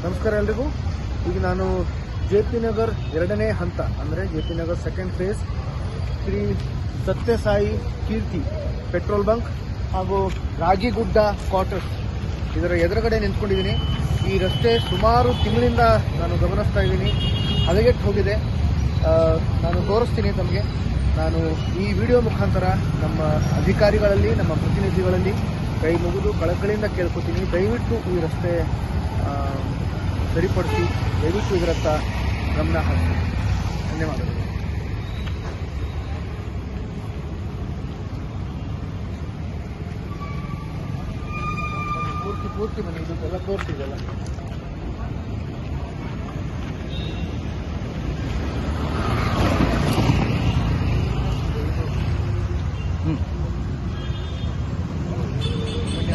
ನಮಸ್ಕಾರ ಎಲ್ರಿಗೂ. ಈಗ ನಾನು ಜೆ.ಪಿ. ನಗರ್ 2ನೇ ಹಂತ ಅಂದರೆ J P. Nagar second phase Shri Satyasai Keerthi petrol bunk ಹಾಗೂ ರಾಗಿಗುಡ್ಡ ಕ್ವಾರ್ಟರ್ಸ್ ಇದರ ಎದುರುಗಡೆ ನಿಂತ್ಕೊಂಡಿದ್ದೀನಿ. ಈ ರಸ್ತೆ ಸುಮಾರು ತಿಂಗಳಿಂದ ನಾನು ಗಮನಿಸ್ತಾ ಇದ್ದೀನಿ, ಹದಗೆಟ್ಟು ಹೋಗಿದೆ. ನಾನು ತೋರಿಸ್ತೀನಿ ತಮಗೆ. ನಾನು ಈ ವಿಡಿಯೋ ಮುಖಾಂತರ ನಮ್ಮ ಅಧಿಕಾರಿಗಳಲ್ಲಿ, ನಮ್ಮ ಪ್ರತಿನಿಧಿಗಳಲ್ಲಿ ಕೈ ಮುಗಿದು ಕಳಕಳಿಯಿಂದ ಕೇಳ್ಕೊತೀನಿ, ದಯವಿಟ್ಟು ಈ ರಸ್ತೆ ಸರಿಪಡಿಸಿ, ದಯವಿಟ್ಟು ಇದರತ್ತ ಗಮನ ಹರಿಸಿ. ಧನ್ಯವಾದಗಳು. ಪೂರ್ತಿ ಮನೆ ಇದೆಲ್ಲ ತೋರಿಸಿದೆಲ್ಲ.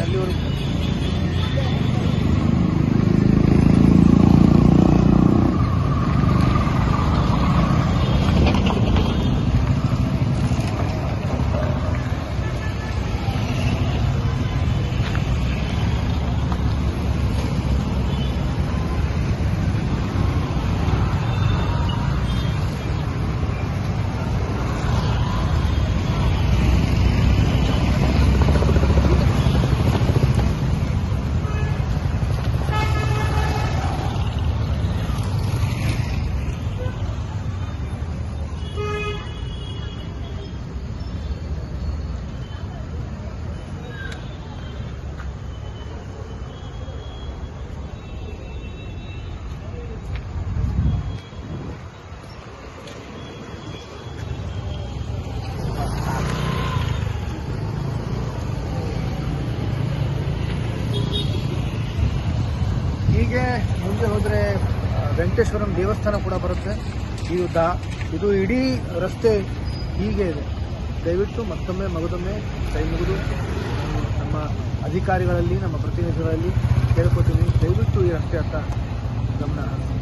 ಅಲ್ಲಿವರೆಗೂ ಹೀಗೆ ಮುಂದೆ ಹೋದರೆ ವೆಂಕಟೇಶ್ವರನ ದೇವಸ್ಥಾನ ಕೂಡ ಬರುತ್ತೆ. ಇದು ಇಡೀ ರಸ್ತೆ ಹೀಗೆ ಇದೆ. ದಯವಿಟ್ಟು ಮತ್ತೊಮ್ಮೆ ಮಗದೊಮ್ಮೆ ಕೈ ಮುಗಿದು ನಮ್ಮ ಅಧಿಕಾರಿಗಳಲ್ಲಿ, ನಮ್ಮ ಪ್ರತಿನಿಧಿಗಳಲ್ಲಿ ಕೇಳ್ಕೊತೀನಿ, ದಯವಿಟ್ಟು ಈ ರಸ್ತೆ ಹತ್ತ ಗಮನ ಹರಿಸಿ.